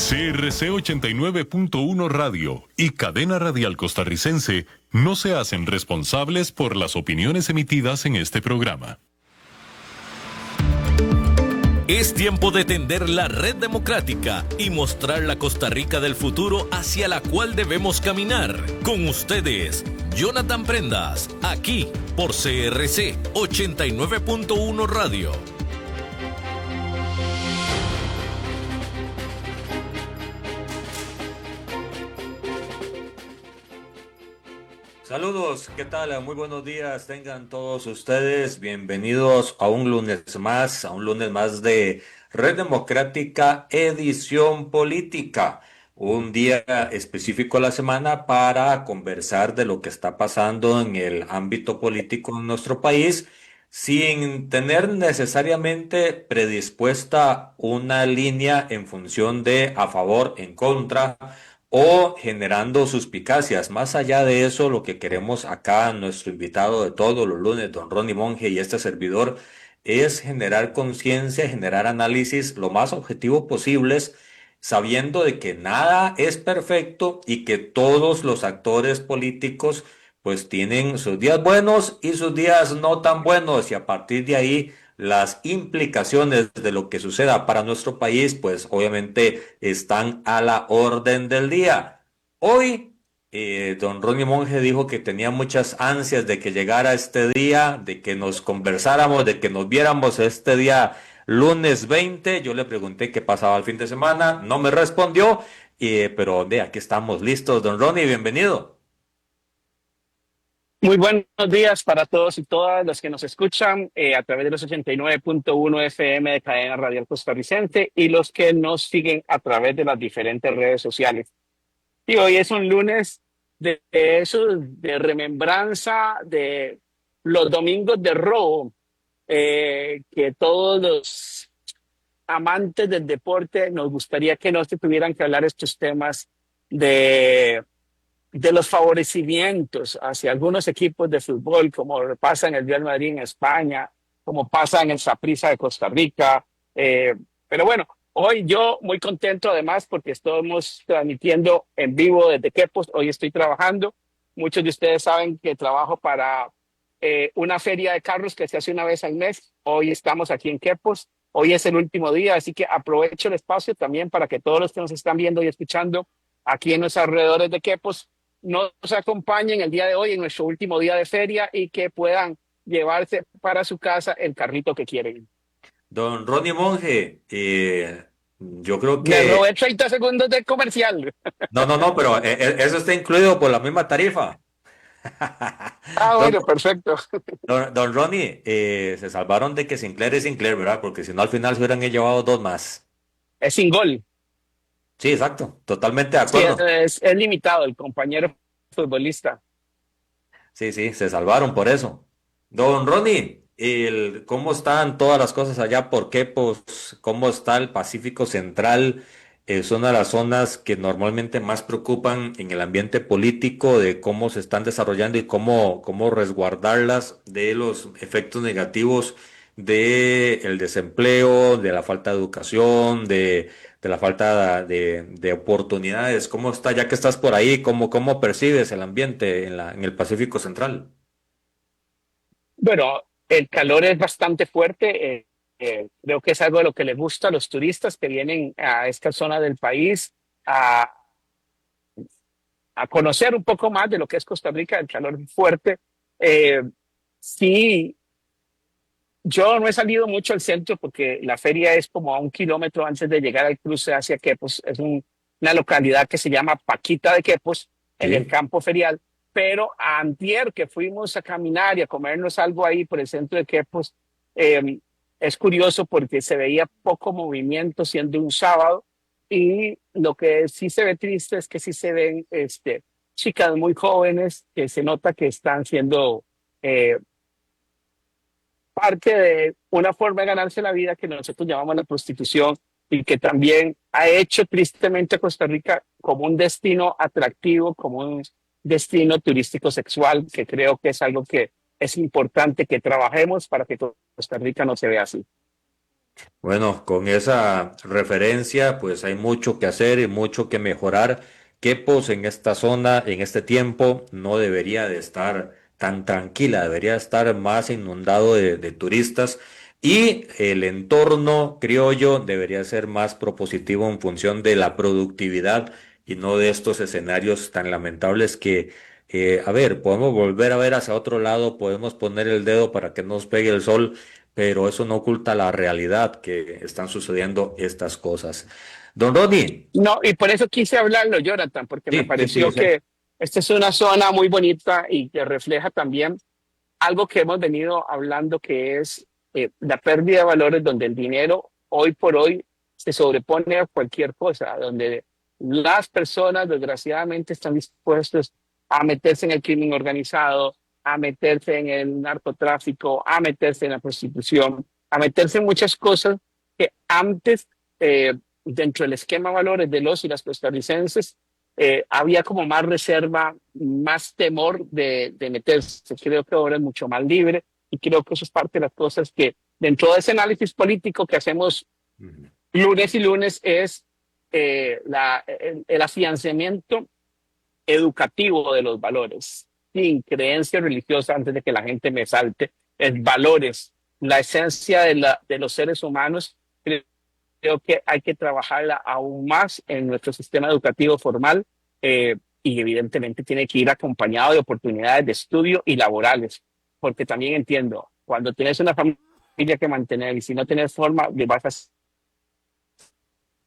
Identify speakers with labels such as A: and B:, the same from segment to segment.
A: CRC 89.1 Radio y Cadena Radial Costarricense no se hacen responsables por las opiniones emitidas en este programa.
B: Es tiempo de tender la red democrática y mostrar la Costa Rica del futuro hacia la cual debemos caminar. Con ustedes, Jonathan Prendas, aquí por CRC 89.1 Radio.
C: Saludos, ¿qué tal? Muy buenos días, tengan todos ustedes bienvenidos a un lunes más de Red Democrática Edición Política, un día específico a la semana para conversar de lo que está pasando en el ámbito político en nuestro país, sin tener necesariamente predispuesta una línea en función de a favor, en contra o generando suspicacias. Más allá de eso, lo que queremos acá, nuestro invitado de todos los lunes, don Ronnie Monge y este servidor, es generar conciencia, generar análisis lo más objetivo posibles, sabiendo de que nada es perfecto y que todos los actores políticos pues tienen sus días buenos y sus días no tan buenos, y a partir de ahí las implicaciones de lo que suceda para nuestro país, pues obviamente están a la orden del día. Hoy, don Ronnie Monge dijo que tenía muchas ansias de que llegara este día, de que nos conversáramos, de que nos viéramos este día lunes 20. Yo le pregunté qué pasaba el fin de semana, no me respondió, pero de aquí estamos listos. Don Ronnie, bienvenido.
D: Muy buenos días para todos y todas los que nos escuchan a través de los 89.1 FM de Cadena Radial Costarricense y los que nos siguen a través de las diferentes redes sociales. Y hoy es un lunes de eso, de remembranza de los domingos de robo, que todos los amantes del deporte nos gustaría que no se tuvieran que hablar estos temas de los favorecimientos hacia algunos equipos de fútbol, como pasa en el Real Madrid en España, como pasa en el Saprissa de Costa Rica. Pero bueno, hoy yo muy contento además porque estamos transmitiendo en vivo desde Quepos. Hoy estoy trabajando. Muchos de ustedes saben que trabajo para una feria de carros que se hace una vez al mes. Hoy estamos aquí en Quepos. Hoy es el último día, así que aprovecho el espacio también para que todos los que nos están viendo y escuchando aquí en los alrededores de Quepos nos acompañen el día de hoy en nuestro último día de feria y que puedan llevarse para su casa el carrito que quieren.
C: Don Ronnie Monge, yo creo
D: Me
C: que...
D: robé 30 segundos de comercial.
C: No, pero eso está incluido por la misma tarifa. Don,
D: Bueno, perfecto.
C: don Ronnie, se salvaron de que Sinclair es Sinclair, ¿verdad? Porque si no, al final se hubieran llevado dos más.
D: Es sin gol.
C: Sí, exacto, totalmente de
D: Sí,
C: acuerdo.
D: es limitado el compañero futbolista.
C: Sí, se salvaron por eso. Don Ronnie, ¿cómo están todas las cosas allá por Quepos? ¿Cómo está el Pacífico Central? Es una de las zonas que normalmente más preocupan en el ambiente político, de cómo se están desarrollando y cómo resguardarlas de los efectos negativos del desempleo, de la falta de educación, de la falta de oportunidades. ¿Cómo está, ya que estás por ahí, cómo percibes el ambiente en el Pacífico Central?
D: Bueno, el calor es bastante fuerte. Creo que es algo de lo que les gusta a los turistas que vienen a esta zona del país a, a conocer un poco más de lo que es Costa Rica, el calor fuerte. Eh, sí, yo no he salido mucho al centro porque la feria es como a 1 kilómetro antes de llegar al cruce hacia Quepos. Es una localidad que se llama Paquita de Quepos, en el
C: Sí.
D: campo ferial. Pero antier que fuimos a caminar y a comernos algo ahí por el centro de Quepos, eh, es curioso porque se veía poco movimiento siendo un sábado, y lo que sí se ve triste es que sí se ven chicas muy jóvenes que se nota que están siendo eh, parte de una forma de ganarse la vida que nosotros llamamos la prostitución, y que también ha hecho tristemente a Costa Rica como un destino atractivo, como un destino turístico sexual, que creo que es algo que es importante que trabajemos para que Costa Rica no se vea así.
C: Bueno, con esa referencia, pues hay mucho que hacer y mucho que mejorar. Quepos en esta zona, en este tiempo, no debería de estar tan tranquila, debería estar más inundado de turistas y el entorno criollo debería ser más propositivo en función de la productividad y no de estos escenarios tan lamentables que, a ver, podemos volver a ver hacia otro lado, podemos poner el dedo para que nos pegue el sol, pero eso no oculta la realidad que están sucediendo estas cosas. Don Ronnie,
D: No, y por eso quise hablarlo, Jonathan, porque me
C: sí, sí, sí, yo
D: pareció
C: sé.
D: que esta es una zona muy bonita y que refleja también algo que hemos venido hablando, que es la pérdida de valores, donde el dinero hoy por hoy se sobrepone a cualquier cosa, donde las personas desgraciadamente están dispuestas a meterse en el crimen organizado, a meterse en el narcotráfico, a meterse en la prostitución, a meterse en muchas cosas que antes, dentro del esquema de valores de los y las costarricenses, había como más reserva, más temor de meterse. Creo que ahora es mucho más libre y creo que eso es parte de las cosas que dentro de ese análisis político que hacemos
C: Ujú.
D: lunes y lunes es el afianzamiento educativo de los valores, sin creencia religiosa, antes de que la gente me salte, es valores, la esencia de los seres humanos. Creo que hay que trabajarla aún más en nuestro sistema educativo formal, y evidentemente tiene que ir acompañado de oportunidades de estudio y laborales, porque también entiendo, cuando tienes una familia que mantener y si no tienes forma, le vas a hacer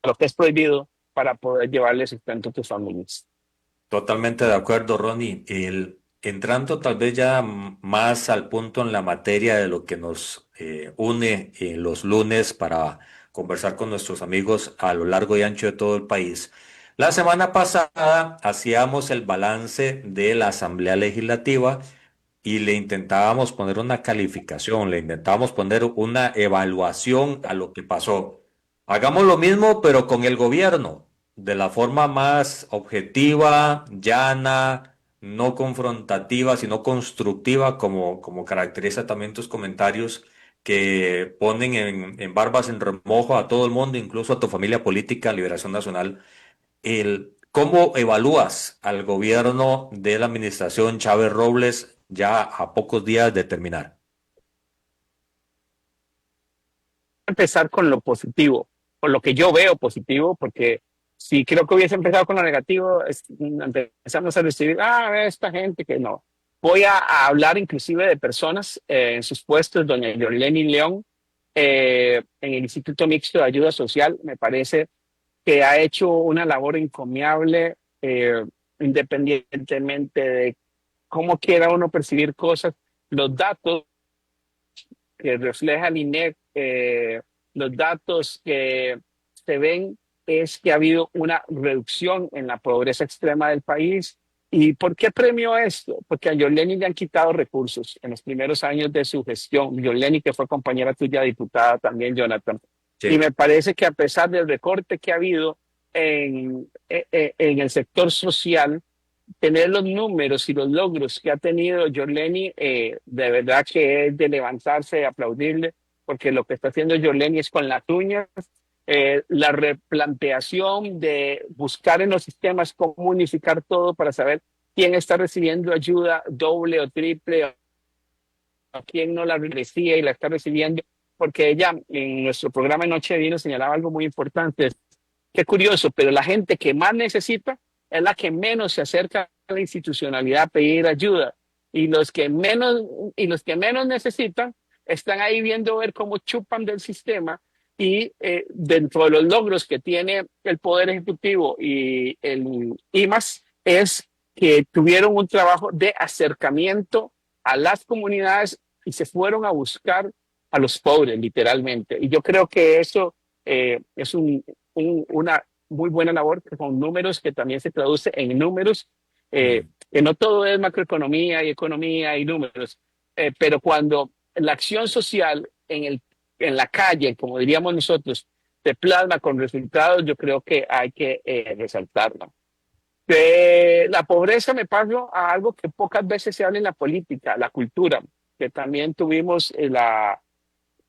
D: lo que es prohibido para poder llevarle sustento a tus familias.
C: Totalmente de acuerdo, Ronnie. Entrando tal vez ya más al punto en la materia de lo que nos une los lunes para conversar con nuestros amigos a lo largo y ancho de todo el país. La semana pasada hacíamos el balance de la Asamblea Legislativa y le intentábamos poner una calificación, le intentábamos poner una evaluación a lo que pasó. Hagamos lo mismo, pero con el gobierno, de la forma más objetiva, llana, no confrontativa, sino constructiva, como caracteriza también tus comentarios, que ponen en barbas en remojo a todo el mundo, incluso a tu familia política, Liberación Nacional. ¿Cómo evalúas al gobierno de la administración Chávez Robles ya a pocos días de terminar?
D: Empezar con lo positivo, con lo que yo veo positivo, porque si creo que hubiese empezado con lo negativo, empezamos a recibir, esta gente que no. Voy a hablar inclusive de personas en sus puestos, doña Yorleni León, en el Instituto Mixto de Ayuda Social, me parece que ha hecho una labor encomiable, independientemente de cómo quiera uno percibir cosas. Los datos que refleja el INEC, los datos que se ven es que ha habido una reducción en la pobreza extrema del país. ¿Y por qué premio esto? Porque a Yorleni le han quitado recursos en los primeros años de su gestión. Yorleni, que fue compañera tuya diputada también, Jonathan. Y
C: Sí.
D: me parece que a pesar del recorte que ha habido en el sector social, tener los números y los logros que ha tenido Jorleni, de verdad que es de levantarse y aplaudirle, porque lo que está haciendo Jorleni es con las uñas, la replanteación de buscar en los sistemas cómo unificar todo para saber quién está recibiendo ayuda doble o triple, a quién no la recibía y la está recibiendo, porque ella en nuestro programa Noche de Vino señalaba algo muy importante. Qué curioso, pero la gente que más necesita es la que menos se acerca a la institucionalidad a pedir ayuda. Y los que menos necesitan están ahí viendo ver cómo chupan del sistema. Y dentro de los logros que tiene el Poder Ejecutivo y el IMAS es que tuvieron un trabajo de acercamiento a las comunidades y se fueron a buscar a los pobres, literalmente. Y yo creo que eso es una muy buena labor con números que también se traduce en números,
C: Mm.
D: que no todo es macroeconomía y economía y números, pero cuando la acción social en la calle, como diríamos nosotros, se plasma con resultados, yo creo que hay que resaltarla. La pobreza me pasó a algo que pocas veces se habla en la política, la cultura, que también tuvimos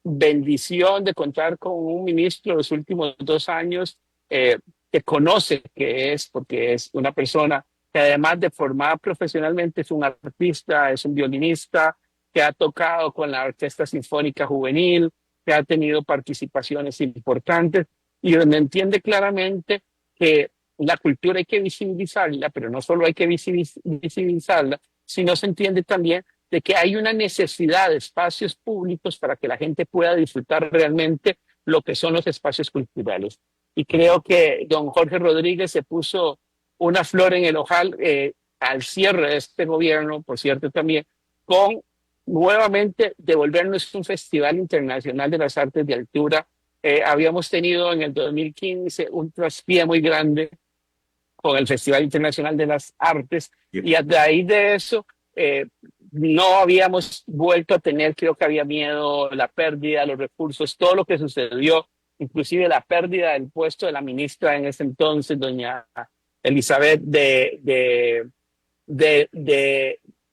D: bendición de contar con un ministro los últimos 2 años que conoce qué es, porque es una persona que además de formar profesionalmente es un artista, es un violinista, que ha tocado con la Orquesta Sinfónica Juvenil, que ha tenido participaciones importantes y donde entiende claramente que la cultura hay que visibilizarla, pero no solo hay que visibilizarla, sino se entiende también de que hay una necesidad de espacios públicos para que la gente pueda disfrutar realmente lo que son los espacios culturales. Y creo que don Jorge Rodríguez se puso una flor en el ojal al cierre de este gobierno, por cierto, también, con nuevamente devolvernos un Festival Internacional de las Artes de Altura. Habíamos tenido en el 2015 un traspié muy grande con el Festival Internacional de las Artes y a raíz de eso no habíamos vuelto a tener, creo que había miedo, la pérdida, los recursos, todo lo que sucedió, inclusive la pérdida del puesto de la ministra en ese entonces, doña Elizabeth, de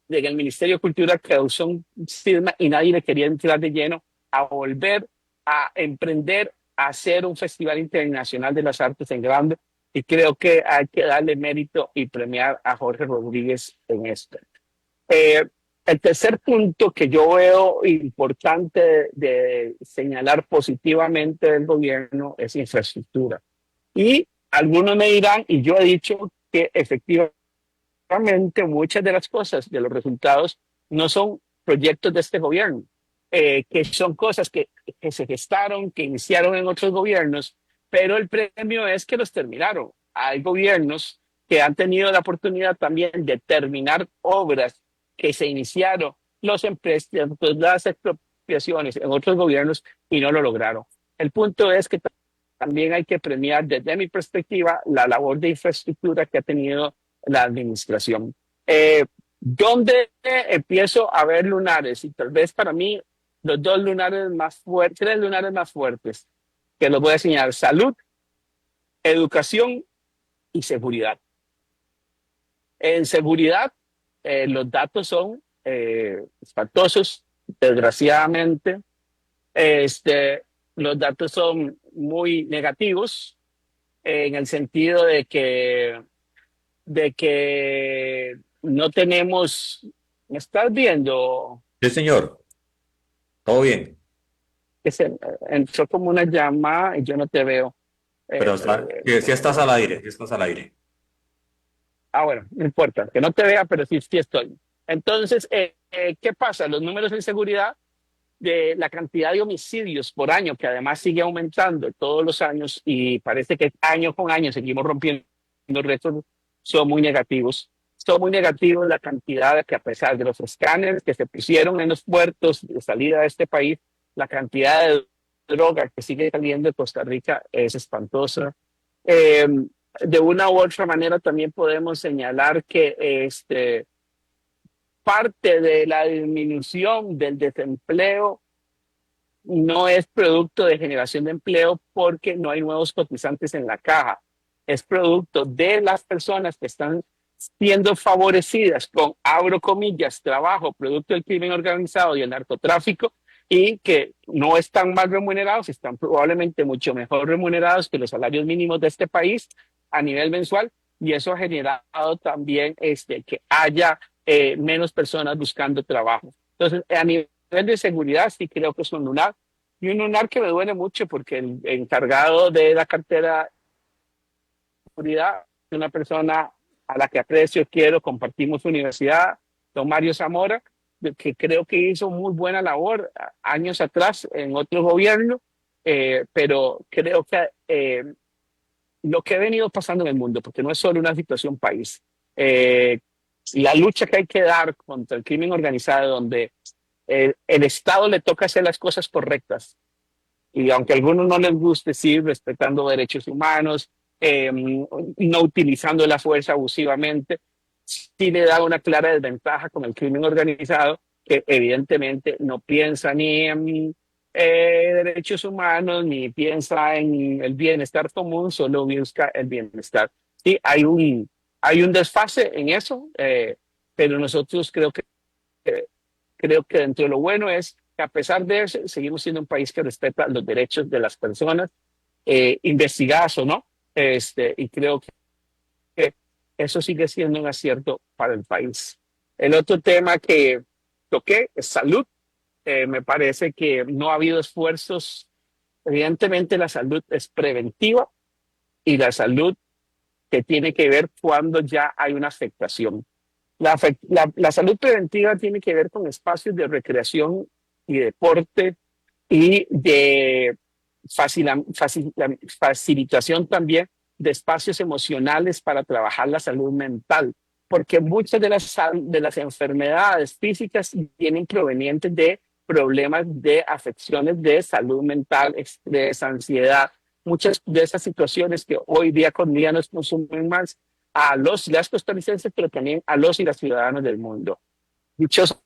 D: el Ministerio de Cultura causó un cisma y nadie le quería entrar de lleno a volver a emprender, a hacer un Festival Internacional de las Artes en grande. Y creo que hay que darle mérito y premiar a Jorge Rodríguez en esto. El tercer punto que yo veo importante de señalar positivamente del gobierno es infraestructura. Y algunos me dirán, y yo he dicho que efectivamente muchas de las cosas, de los resultados, no son proyectos de este gobierno, que son cosas que se gestaron, que iniciaron en otros gobiernos, pero el premio es que los terminaron. Hay gobiernos que han tenido la oportunidad también de terminar obras que se iniciaron, los empréstitos, las expropiaciones en otros gobiernos y no lo lograron. El punto es que también hay que premiar, desde mi perspectiva, la labor de infraestructura que ha tenido la administración. ¿Dónde empiezo a ver lunares? Y tal vez para mí los dos lunares más fuertes, tres lunares más fuertes, que los voy a señalar: salud, educación y seguridad. En seguridad, los datos son espantosos, desgraciadamente. Los datos son muy negativos en el sentido de que no tenemos. ¿Me estás viendo?
C: Sí, señor. Todo bien.
D: Que se entró como una llamada y yo no te veo.
C: Pero si estás al aire, si estás al aire.
D: Bueno, no importa, que no te vea, pero sí estoy. Entonces, ¿qué pasa? Los números de seguridad, de la cantidad de homicidios por año, que además sigue aumentando todos los años y parece que año con año seguimos rompiendo récords, son muy negativos. Son muy negativos la cantidad de que, a pesar de los escáneres que se pusieron en los puertos de salida de este país, la cantidad de droga que sigue saliendo de Costa Rica es espantosa. De una u otra manera también podemos señalar que parte de la disminución del desempleo no es producto de generación de empleo porque no hay nuevos cotizantes en la caja. Es producto de las personas que están siendo favorecidas con, abro comillas, trabajo, producto del crimen organizado y el narcotráfico, y que no están mal remunerados, están probablemente mucho mejor remunerados que los salarios mínimos de este país a nivel mensual, y eso ha generado también que haya menos personas buscando trabajo. Entonces, a nivel de seguridad, sí creo que es un lunar, y un lunar que me duele mucho porque el encargado de la cartera de seguridad es una persona a la que aprecio, quiero, compartimos universidad, don Mario Zamora, que creo que hizo muy buena labor años atrás en otro gobierno, pero creo que lo que ha venido pasando en el mundo, porque no es solo una situación país, la lucha que hay que dar contra el crimen organizado, donde el Estado le toca hacer las cosas correctas, y aunque a algunos no les guste, sí, respetando derechos humanos, no utilizando la fuerza abusivamente, sí le da una clara desventaja con el crimen organizado, que evidentemente no piensa ni en derechos humanos, ni piensa en el bienestar común, solo busca el bienestar. Sí, hay un desfase en eso, pero nosotros creo que dentro de lo bueno es que a pesar de eso, seguimos siendo un país que respeta los derechos de las personas, investigadas o no, y creo que eso sigue siendo un acierto para el país. El otro tema que toqué es salud. Me parece que no ha habido esfuerzos. Evidentemente la salud es preventiva y la salud que tiene que ver cuando ya hay una afectación. La salud preventiva tiene que ver con espacios de recreación y deporte y de facilitación también de espacios emocionales para trabajar la salud mental, porque muchas de las enfermedades físicas vienen provenientes de problemas de afecciones de salud mental, estrés, ansiedad, muchas de esas situaciones que hoy día con día nos consumen más a los y las costarricenses, pero también a los y las ciudadanos del mundo. Dichosamente,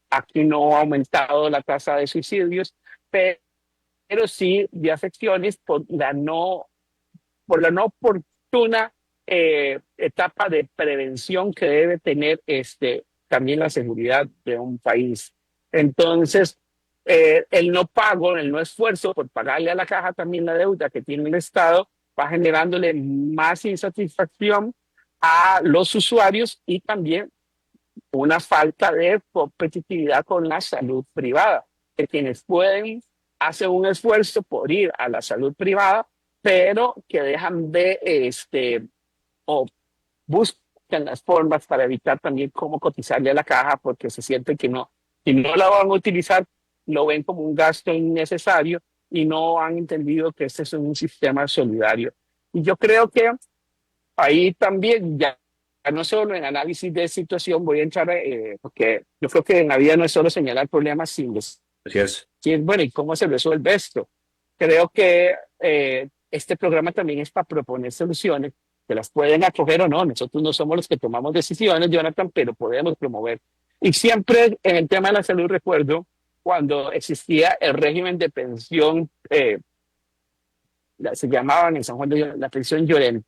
D: aquí no ha aumentado la tasa de suicidios, pero sí de afecciones por la no oportuna etapa de prevención que debe tener también la seguridad de un país. Entonces, el no pago, el no esfuerzo por pagarle a la caja también la deuda que tiene el Estado va generándole más insatisfacción a los usuarios y también una falta de competitividad con la salud privada, que quienes pueden hacen un esfuerzo por ir a la salud privada, pero que dejan o buscan las formas para evitar también cómo cotizarle a la caja porque se sienten que no, si no la van a utilizar, lo ven como un gasto innecesario y no han entendido que este es un sistema solidario. Y yo creo que ahí también ya no solo en análisis de situación voy a entrar, porque yo creo que en la vida no es solo señalar problemas, sino
C: Así es.
D: decir, bueno, ¿y cómo se resuelve esto? Creo que este programa también es para proponer soluciones que las pueden acoger o no. Nosotros no somos los que tomamos decisiones, Jonathan, pero podemos promover. Y siempre en el tema de la salud recuerdo cuando existía el régimen de pensión, se llamaban en San Juan de la pensión Llorente.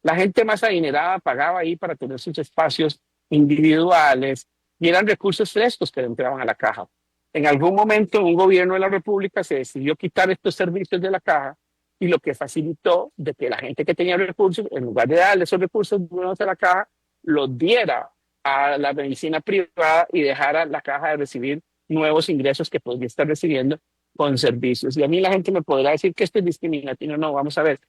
D: La gente más adinerada pagaba ahí para tener sus espacios individuales y eran recursos frescos que le entraban a la caja. En algún momento un gobierno de la República se decidió quitar estos servicios de la caja y lo que facilitó de que la gente que tenía recursos, en lugar de darle esos recursos nuevos a la caja, los diera a la medicina privada y dejara la caja de recibir nuevos ingresos que podría estar recibiendo con servicios. Y a mí la gente me podrá decir que esto es discriminatorio. No, vamos a ver,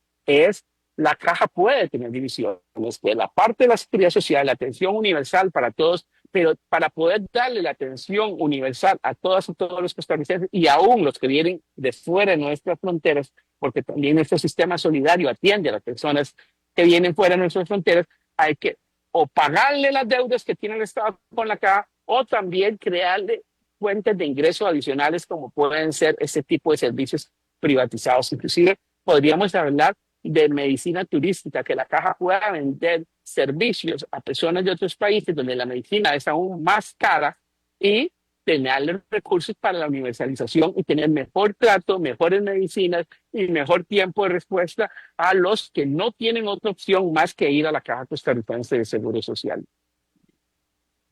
D: la caja puede tener divisiones, de la parte de la seguridad social, la atención universal para todos, pero para poder darle la atención universal a todas y todos los costarricenses y aún los que vienen de fuera de nuestras fronteras, porque también nuestro sistema solidario atiende a las personas que vienen fuera de nuestras fronteras, hay que o pagarle las deudas que tiene el Estado con la caja o también crearle fuentes de ingresos adicionales como pueden ser ese tipo de servicios privatizados. Inclusive podríamos hablar de medicina turística, que la caja pueda vender servicios a personas de otros países donde la medicina es aún más cara y tener recursos para la universalización y tener mejor trato, mejores medicinas y mejor tiempo de respuesta a los que no tienen otra opción más que ir a la Caja Costarricense de Seguro Social.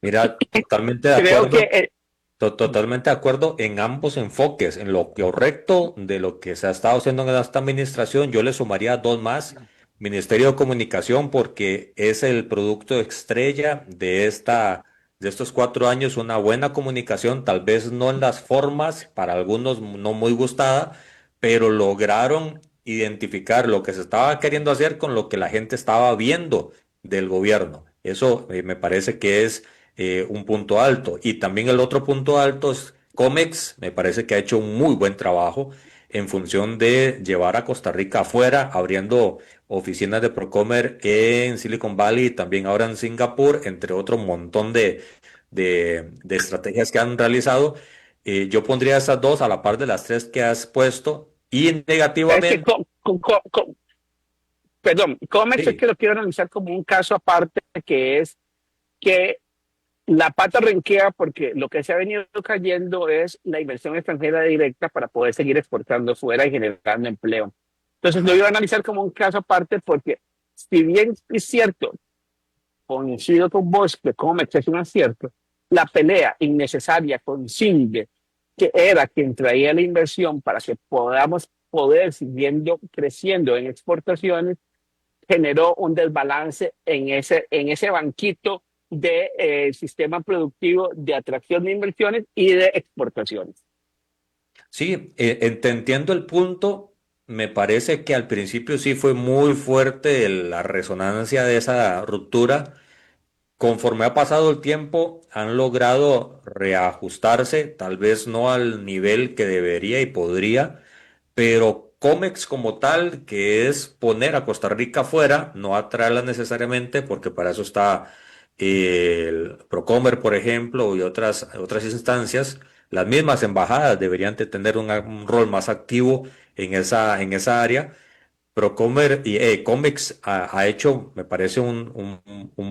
C: Mira, totalmente de
D: Creo
C: acuerdo.
D: que
C: Totalmente de acuerdo en ambos enfoques, en lo correcto de lo que se ha estado haciendo en esta administración. Yo le sumaría dos más. Ministerio de Comunicación, porque es el producto estrella de estos 4 años, una buena comunicación, tal vez no en las formas, para algunos no muy gustada, pero lograron identificar lo que se estaba queriendo hacer con lo que la gente estaba viendo del gobierno. Eso me parece que es un punto alto. Y también el otro punto alto es Comex, me parece que ha hecho un muy buen trabajo en función de llevar a Costa Rica afuera, abriendo oficinas de Procomer en Silicon Valley y también ahora en Singapur, entre otro montón de estrategias que han realizado. Yo pondría esas dos a la par de las tres que has puesto y
D: es que
C: negativamente,
D: perdón, Comex es
C: sí,
D: que lo quiero analizar como un caso aparte, que es que la pata renquea porque lo que se ha venido cayendo es la inversión extranjera directa para poder seguir exportando fuera y generando empleo. Entonces lo iba a analizar como un caso aparte porque si bien es cierto, coincido con vos que Comex es un acierto, la pelea innecesaria con Singe, que era quien traía la inversión para que podamos poder siguiendo creciendo en exportaciones, generó un desbalance en ese banquito del sistema productivo de atracción de inversiones y de exportaciones.
C: Sí, te entiendo el punto. Me parece que al principio sí fue muy fuerte la resonancia de esa ruptura. Conforme ha pasado el tiempo, han logrado reajustarse, tal vez no al nivel que debería y podría, pero COMEX como tal, que es poner a Costa Rica fuera, no atraerla necesariamente, porque para eso está el Procomer, por ejemplo, y otras instancias. Las mismas embajadas deberían de tener un rol más activo en esa área. Procomer y Comex ha hecho, me parece, un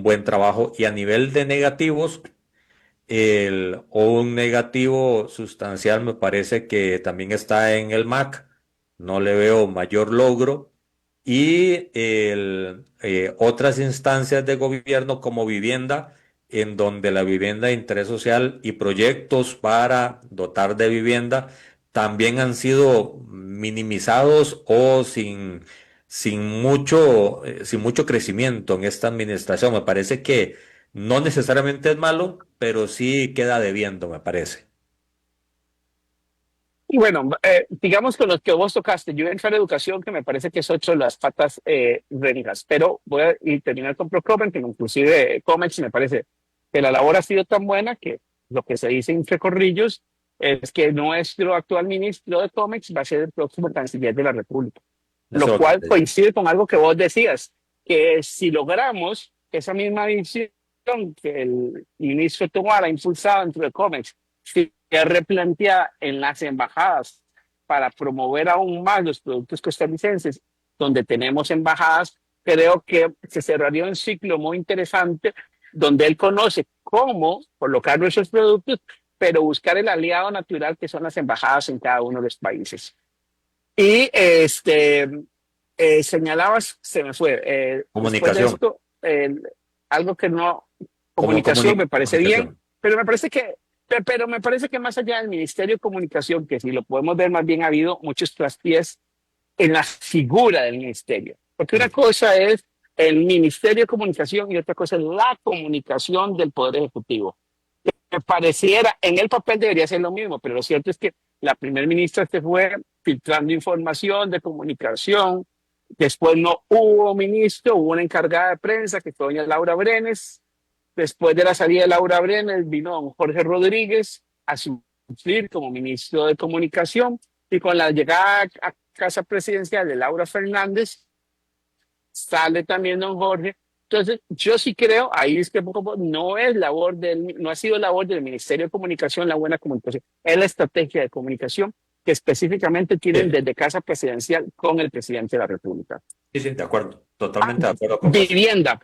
C: buen trabajo. Y a nivel de negativos, un negativo sustancial me parece que también está en el MAC. No le veo mayor logro. Y otras instancias de gobierno como vivienda, en donde la vivienda de interés social y proyectos para dotar de vivienda también han sido minimizados o sin mucho crecimiento en esta administración. Me parece que no necesariamente es malo, pero sí queda debiendo, me parece.
D: Y bueno, digamos con los que vos tocaste, yo voy a entrar a educación, que me parece que es ocho de las patas reñidas, pero voy a y terminar con Procomer, que inclusive Comex me parece que la labor ha sido tan buena que lo que se dice entre corrillos es que nuestro actual ministro de Comex va a ser el próximo canciller de la República,
C: Eso es
D: lo
C: lo que
D: cual
C: te digo.
D: coincide con algo que vos decías, que si logramos esa misma visión que el ministro Tovar ha impulsado dentro de Comex, si es replanteada en las embajadas para promover aún más los productos costarricenses, donde tenemos embajadas, creo que se cerraría un ciclo muy interesante donde él conoce cómo colocar nuestros productos, pero buscar el aliado natural que son las embajadas en cada uno de los países. Y señalabas, se me fue, después de
C: Comunicación,
D: esto, algo que no,
C: como
D: comunicación me parece bien,
C: comunicación.
D: pero me parece que más allá del Ministerio de Comunicación, que si lo podemos ver más bien ha habido muchos traspiés en la figura del ministerio. Porque una
C: Mm.
D: cosa es el Ministerio de Comunicación y otra cosa es la comunicación del Poder Ejecutivo. Me pareciera, en el papel debería ser lo mismo, pero lo cierto es que la primer ministra se fue filtrando información de comunicación, después no hubo ministro, hubo una encargada de prensa que fue doña Laura Brenes. Después de la salida de Laura Brenes vino don Jorge Rodríguez a suplir como ministro de Comunicación, y con la llegada a casa presidencial de Laura Fernández sale también don Jorge. Entonces, yo sí creo, ahí es que no ha sido labor del Ministerio de Comunicación la buena comunicación, es la estrategia de comunicación que específicamente tienen
C: Sí,
D: desde casa presidencial con el presidente de la República.
C: sí, sí, de acuerdo,
D: Ah,
C: totalmente de acuerdo con vos.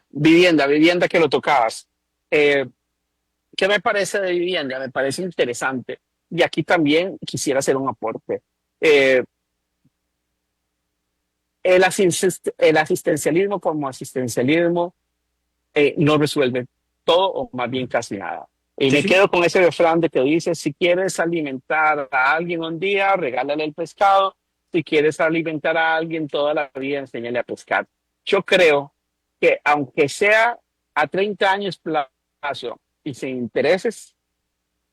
D: vivienda que lo tocabas. Eh, ¿Qué me parece de vivienda? Me parece interesante. Y aquí también quisiera hacer un aporte. Eh, el asistencialismo como asistencialismo no resuelve todo o más bien casi nada. Y
C: Sí,
D: me
C: sí.
D: quedo con ese refrán de que dice, si quieres alimentar a alguien un día, regálale el pescado. Si quieres alimentar a alguien toda la vida, enséñale a pescar. Yo creo que aunque sea a 30 años plazo y sin intereses,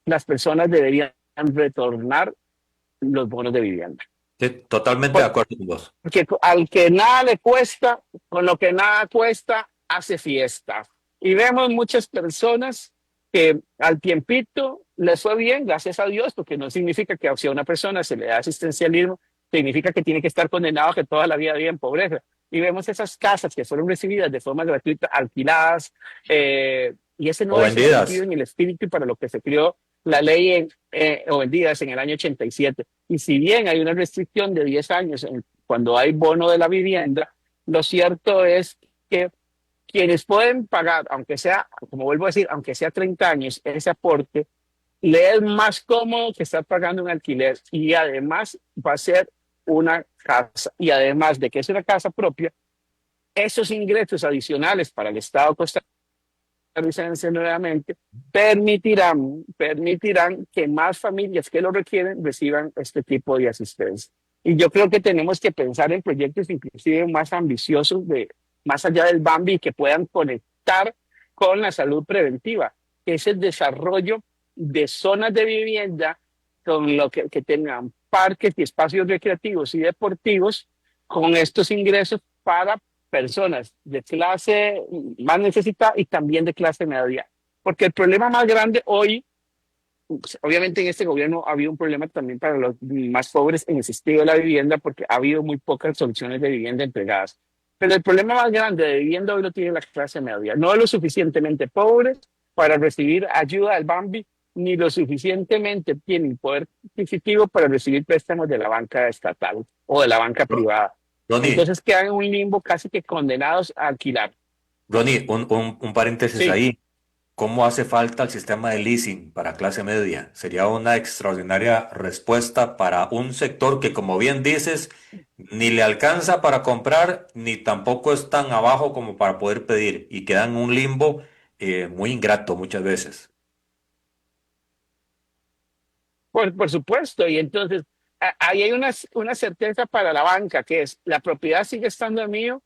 D: las personas deberían retornar los bonos de vivienda.
C: Sí, totalmente de acuerdo con vos.
D: Porque al que nada le cuesta, con lo que nada cuesta, hace fiesta. Y vemos muchas personas que al tiempito les fue bien, gracias a Dios, porque no significa que si a una persona se le da asistencialismo, significa que tiene que estar condenado a que toda la vida vive en pobreza. Y vemos esas casas que fueron recibidas de forma gratuita, alquiladas, y ese
C: O
D: no es el sentido
C: vendidas.
D: ni el espíritu para lo que se creó la ley o vendidas en el año 87. Y si bien hay una restricción de 10 años cuando hay bono de la vivienda, lo cierto es que quienes pueden pagar, aunque sea, como vuelvo a decir, aunque sea 30 años, ese aporte, le es más cómodo que estar pagando un alquiler, y además va a ser una casa, y además de que es una casa propia, esos ingresos adicionales para el Estado costarricense, que es el 50% de la vivienda, van a ser mucho más fáciles de acceder. Entonces, yo sí creo que costarricense nuevamente, permitirán que más familias que lo requieren reciban este tipo de asistencia. Y yo creo que tenemos que pensar en proyectos inclusive más ambiciosos, más allá del Bambi, que puedan conectar con la salud preventiva, que es el desarrollo de zonas de vivienda con lo que tengan parques y espacios recreativos y deportivos con estos ingresos para personas de clase más necesitada y también de clase media. Porque el problema más grande hoy, pues, obviamente en este gobierno ha habido un problema también para los más pobres en el sentido de la vivienda, porque ha habido muy pocas soluciones de vivienda entregadas. Pero el problema más grande de vivienda hoy lo tiene la clase media. No lo suficientemente pobres para recibir ayuda del Bambi, ni lo suficientemente tienen poder adquisitivo para recibir préstamos de la banca estatal o de la banca privada.
C: Ronnie,
D: Entonces quedan en un limbo casi que condenados a alquilar.
C: Ronnie, un paréntesis
D: Sí.
C: ahí. ¿Cómo hace falta el sistema de leasing para clase media? Sería una extraordinaria respuesta para un sector que, como bien dices, ni le alcanza para comprar, ni tampoco es tan abajo como para poder pedir, y queda en un limbo muy ingrato muchas veces.
D: Por supuesto, y entonces ahí hay una certeza para la banca, que es la propiedad sigue estando mío,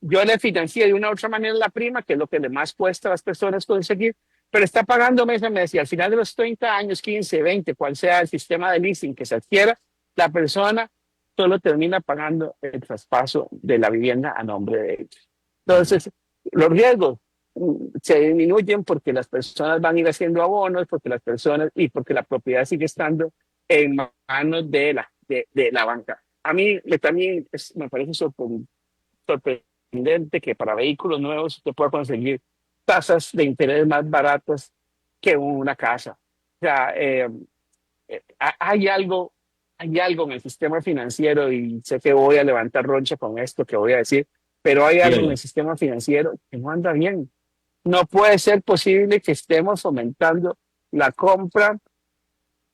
D: yo le financié de una u otra manera la prima, que es lo que le más cuesta a las personas conseguir, pero está pagando mes a mes y al final de los 30 años, 15, 20, cual sea el sistema de leasing que se adquiera, la persona solo termina pagando el traspaso de la vivienda a nombre de ellos.
C: Ujú.
D: Entonces, los riesgos se disminuyen porque las personas van a ir haciendo abonos, porque las personas y porque la propiedad sigue estando en manos de la banca. A mí también me parece sorprendente que para vehículos nuevos usted pueda conseguir tasas de interés más baratas que una casa. O sea, hay algo en el sistema financiero y sé que voy a levantar roncha con esto que voy a decir, pero hay algo en el
C: Dígalo.
D: sistema financiero que no anda bien. No puede ser posible que estemos fomentando la compra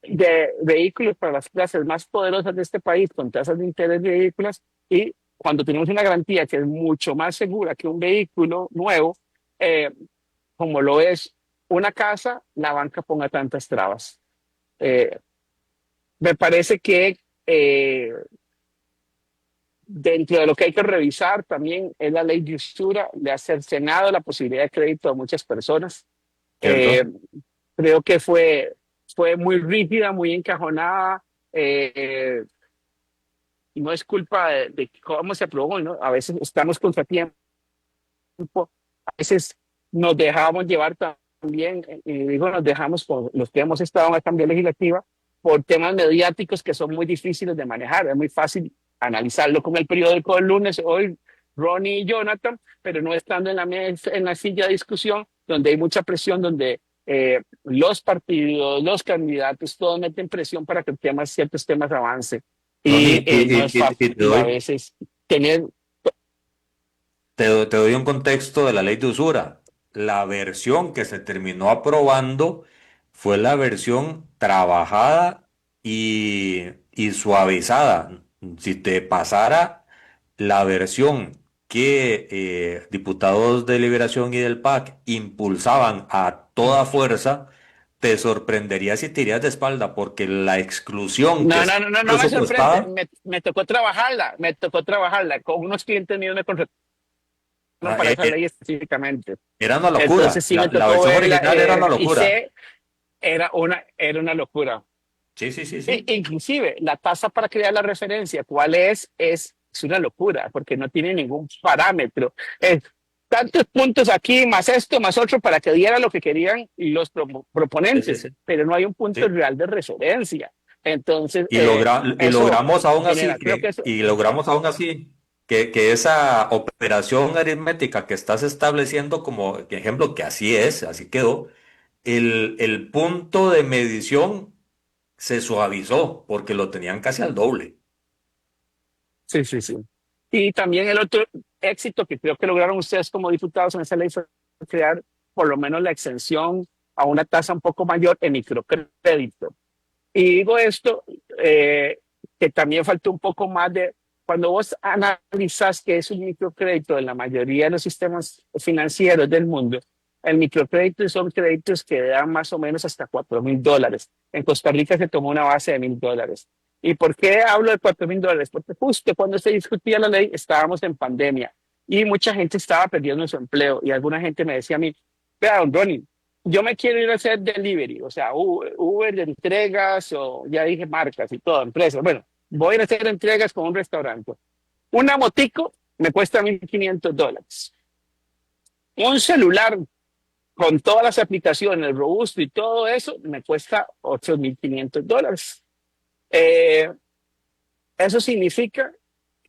D: de vehículos para las clases más poderosas de este país con tasas de interés ridículas y cuando tenemos una garantía que es mucho más segura que un vehículo nuevo, eh, como lo es una casa, la banca ponga tantas trabas. Eh, Me parece que dentro de lo que hay que revisar también es la ley de usura, le ha cercenado la posibilidad de crédito a muchas personas. Eh,
C: ¿Cierto?
D: Creo que fue muy rígida, muy encajonada. eh, y no es culpa de cómo se aprobó, ¿no? A veces estamos contratiempo, a veces nos dejamos llevar también, y digo nos dejamos por los que hemos estado en la Asamblea Legislativa, por temas mediáticos que son muy difíciles de manejar. Es muy fácil analizarlo con el periódico del lunes, hoy Ronnie y Jonathan, pero no estando en en la silla de discusión, donde hay mucha presión, donde los partidos, los candidatos, todos meten presión para que ciertos temas avancen.
C: Ronnie,
D: Y no es
C: y te
D: fácil a
C: doy,
D: veces tener.
C: te doy un contexto de la ley de usura. La versión que se terminó aprobando fue la versión trabajada y suavizada. Si te pasara la versión que diputados de Liberación y del PAC impulsaban a toda fuerza, te sorprendería si te irías de espalda, porque la exclusión que
D: No,
C: está
D: no, no, no, no me sorprende.
C: presupuestada,
D: Me tocó trabajarla. Con unos clientes míos me contrataron
C: ah,
D: para esa ley específicamente.
C: era una locura.
D: Entonces sí me
C: La
D: tocó
C: versión
D: verla
C: original era una
D: y
C: locura.
D: sé, era una locura.
C: Sí, sí, sí, sí.
D: Inclusive la tasa para crear la referencia, ¿cuál es? Es una locura porque no tiene ningún parámetro. Tantos puntos aquí, más esto, más otro, para que diera lo que querían los
C: Sí, sí,
D: proponentes,
C: sí.
D: pero no hay un punto
C: Sí.
D: real de referencia. Entonces,
C: Y
D: eso
C: logramos aún así
D: genera, creo que eso,
C: que esa operación aritmética que estás estableciendo como ejemplo, que así es, así quedó, el punto de medición se suavizó porque lo tenían casi al doble.
D: sí, sí, sí. Y también el otro éxito que creo que lograron ustedes como diputados en esa ley fue crear por lo menos la exención a una tasa un poco mayor en microcrédito. Y digo esto, que también faltó un poco más de, cuando vos analizas que es un microcrédito en la mayoría de los sistemas financieros del mundo, El microcrédito son créditos que dan más o menos hasta $4,000. En Costa Rica se tomó una base de $1,000. ¿Y por qué hablo de $4,000? Porque justo cuando se discutía la ley estábamos en pandemia y mucha gente estaba perdiendo su empleo y alguna gente me decía a mí, vea, don Ronnie, yo me quiero ir a hacer delivery, o sea, Uber de entregas o ya dije marcas y todo, empresas. Bueno, voy a hacer entregas con un restaurante. Una motico me cuesta $1,500. Un celular con todas las aplicaciones, robusto y todo eso, me cuesta $8,500. Eh, Eso significa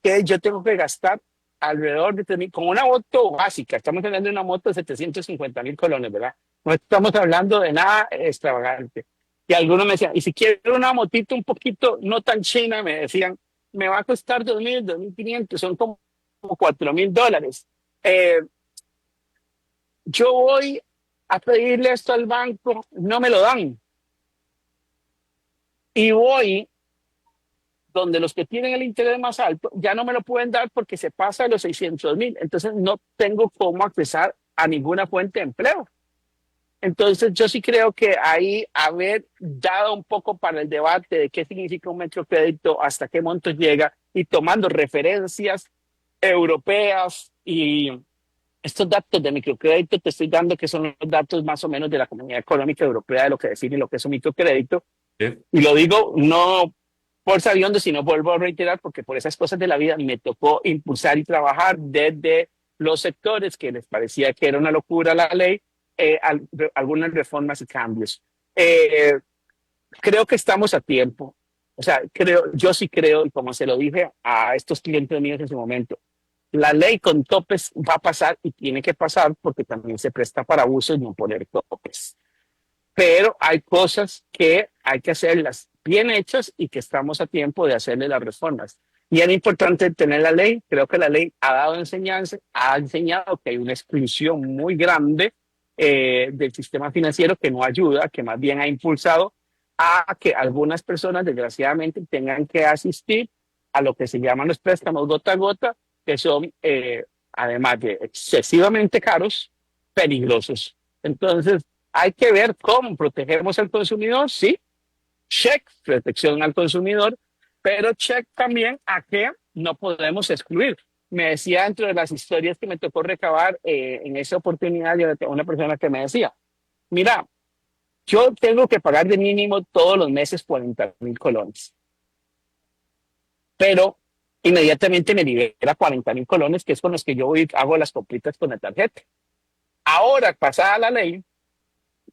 D: que yo tengo que gastar alrededor de 3,000, con una moto básica, estamos hablando de una moto de 750,000 colones, ¿verdad? No estamos hablando de nada extravagante. Y algunos me decían, y si quiero una motito un poquito no tan china, me decían, me va a costar 2,000, 2,500, son como $4,000. Eh, yo voy a pedirle esto al banco, no me lo dan. Y voy donde los que tienen el interés más alto ya no me lo pueden dar porque se pasa de los 600,000. Entonces no tengo cómo accesar a ninguna fuente de empleo. Entonces yo sí creo que ahí haber dado un poco para el debate de qué significa un microcrédito, hasta qué monto llega y tomando referencias europeas y estos datos de microcrédito te estoy dando que son los datos más o menos de la Comunidad Económica Europea de lo que define lo que es un microcrédito.
C: Sí.
D: Y lo digo no por sabiondo, sino vuelvo a reiterar, porque por esas cosas de la vida me tocó impulsar y trabajar desde los sectores que les parecía que era una locura la ley, algunas reformas y cambios. Creo que estamos a tiempo. O sea, yo sí creo, y como se lo dije a estos clientes míos en su momento, la ley con topes va a pasar y tiene que pasar porque también se presta para abuso y no poner topes. Pero hay cosas que hay que hacerlas bien hechas y que estamos a tiempo de hacerle las reformas. Y es importante tener la ley. Creo que la ley ha dado enseñanza, ha enseñado que hay una exclusión muy grande del sistema financiero que no ayuda, que más bien ha impulsado a que algunas personas desgraciadamente tengan que asistir a lo que se llaman los préstamos gota a gota, que son, además de excesivamente caros, peligrosos. Entonces, hay que ver cómo protegemos al consumidor, sí, check, protección al consumidor, pero check también a que no podemos excluir. Me decía dentro de las historias que me tocó recabar en esa oportunidad, una persona que me decía, mira, yo tengo que pagar de mínimo todos los meses 40,000 colones, pero inmediatamente me libera 40,000 colones, que es con los que yo voy, hago las compritas con la tarjeta. Ahora, pasada la ley,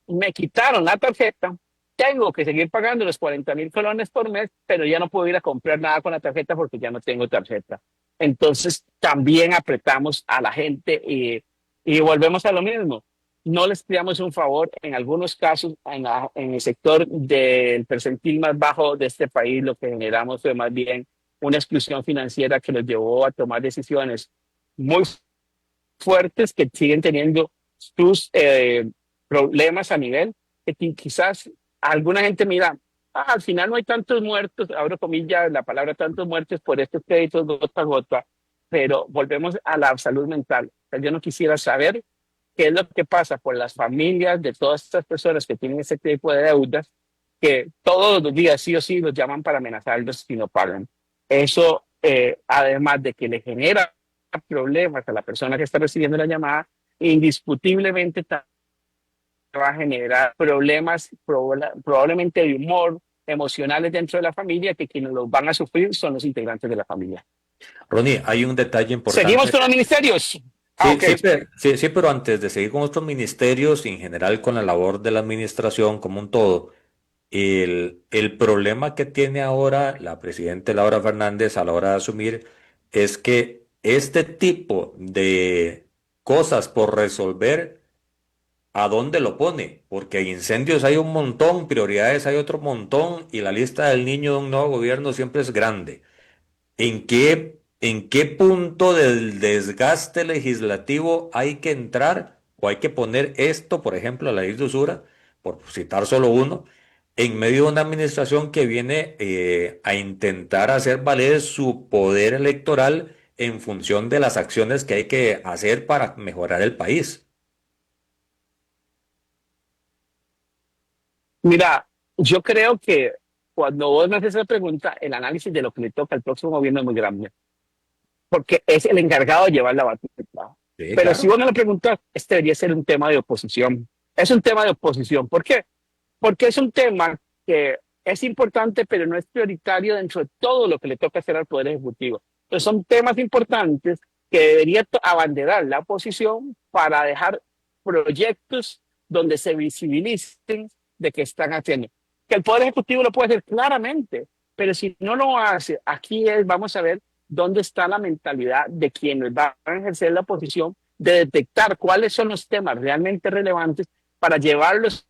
D: me quitaron la tarjeta, tengo que seguir pagando los 40,000 colones por mes, pero ya no puedo ir a comprar nada con la tarjeta porque ya no tengo tarjeta. Entonces también apretamos a la gente y volvemos a lo mismo. No les pidamos un favor. En algunos casos, en el sector del percentil más bajo de este país, lo que generamos fue más bien una exclusión financiera que los llevó a tomar decisiones muy fuertes que siguen teniendo sus problemas a nivel que quizás alguna gente mira, al final no hay tantos muertos, abro comillas la palabra tantos muertos por estos créditos gota a gota, pero volvemos a la salud mental. O sea, yo no quisiera saber qué es lo que pasa por las familias de todas estas personas que tienen ese tipo de deudas, que todos los días sí o sí los llaman para amenazarlos si no pagan. Eso, además de que le genera problemas a la persona que está recibiendo la llamada, indiscutiblemente va a generar problemas probablemente de humor, emocionales dentro de la familia, que quienes los van a sufrir son los integrantes de la familia.
C: Ronnie, hay un detalle importante.
D: ¿Seguimos con los ministerios?
C: Sí,
D: Okay.
C: sí, pero antes de seguir con estos ministerios y en general con la labor de la administración como un todo, el problema que tiene ahora la presidenta Laura Fernández a la hora de asumir es que este tipo de cosas por resolver, ¿a dónde lo pone? Porque incendios hay un montón, prioridades hay otro montón y la lista del niño de un nuevo gobierno siempre es grande. ¿En qué punto del desgaste legislativo hay que entrar o hay que poner esto, por ejemplo, la ley de usura, por citar solo uno, en medio de una administración que viene a intentar hacer valer su poder electoral en función de las acciones que hay que hacer para mejorar el país?
D: Mira, yo creo que cuando vos me haces esa pregunta, el análisis de lo que le toca al próximo gobierno es muy grande, porque es el encargado de llevar la batuta.
C: Sí,
D: Pero si
C: claro.
D: vos me lo preguntas, este debería ser un tema de oposición. Es un tema de oposición. ¿Por qué? Porque es un tema que es importante, pero no es prioritario dentro de todo lo que le toca hacer al Poder Ejecutivo. Entonces son temas importantes que debería abanderar la oposición para dejar proyectos donde se visibilicen de qué están haciendo. Que el Poder Ejecutivo lo puede hacer claramente, pero si no lo hace, aquí es, vamos a ver dónde está la mentalidad de quienes van a ejercer la oposición, de detectar cuáles son los temas realmente relevantes para llevarlos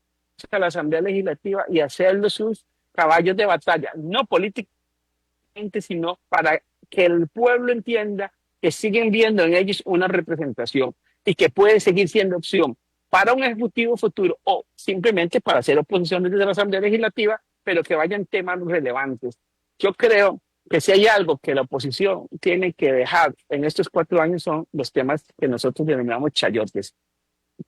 D: a la Asamblea Legislativa y hacerlos sus caballos de batalla, no políticamente, sino para que el pueblo entienda que siguen viendo en ellos una representación y que puede seguir siendo opción para un ejecutivo futuro o simplemente para hacer oposición desde la Asamblea Legislativa, pero que vayan temas relevantes. Yo creo que si hay algo que la oposición tiene que dejar en estos 4 años son los temas que nosotros denominamos chayotes,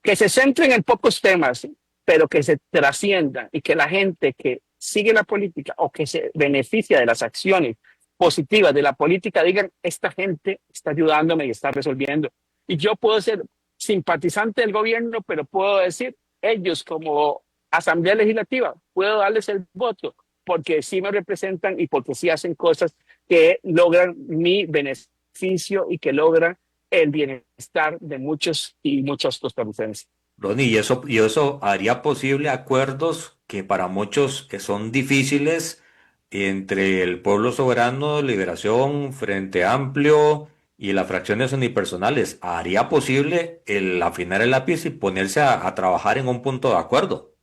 D: que se centren en pocos temas, pero que se trasciendan y que la gente que sigue la política o que se beneficia de las acciones positivas de la política digan, esta gente está ayudándome y está resolviendo. Y yo puedo ser simpatizante del gobierno, pero puedo decir, ellos como Asamblea Legislativa, puedo darles el voto porque sí me representan y porque sí hacen cosas que logran mi beneficio y que logran el bienestar de muchos y muchos costarricenses.
C: Ronnie, y eso haría posible acuerdos que para muchos que son difíciles entre el Pueblo Soberano, Liberación, Frente Amplio y las fracciones unipersonales. Haría posible el afinar el lápiz y ponerse a trabajar en un punto de acuerdo.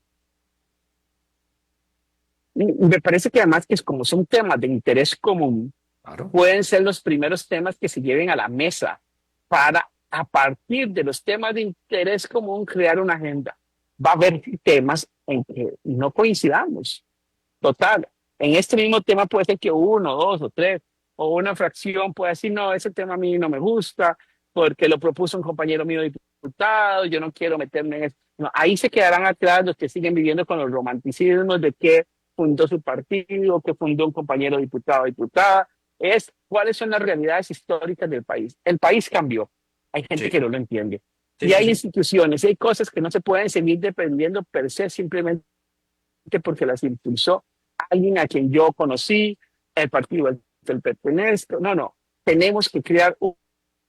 D: Me parece que además que es como son temas de interés común,
C: Claro.
D: pueden ser los primeros temas que se lleven a la mesa para, a partir de los temas de interés común, crear una agenda. Va a haber temas en que no coincidamos. Total, en este mismo tema puede ser que uno, dos o tres, o una fracción pueda decir, no, ese tema a mí no me gusta, porque lo propuso un compañero mío diputado, yo no quiero meterme en eso. No, ahí se quedarán atrás los que siguen viviendo con los romanticismos de que fundó su partido, que fundó un compañero diputado o diputada. Es cuáles son las realidades históricas del país. El país cambió. Hay gente que
C: Sí,
D: no lo entiende.
C: sí,
D: Y
C: sí,
D: hay
C: sí.
D: instituciones, y hay cosas que no se pueden seguir dependiendo per se simplemente porque las impulsó alguien a quien yo conocí, el partido al que pertenezco. No, no. Tenemos que crear un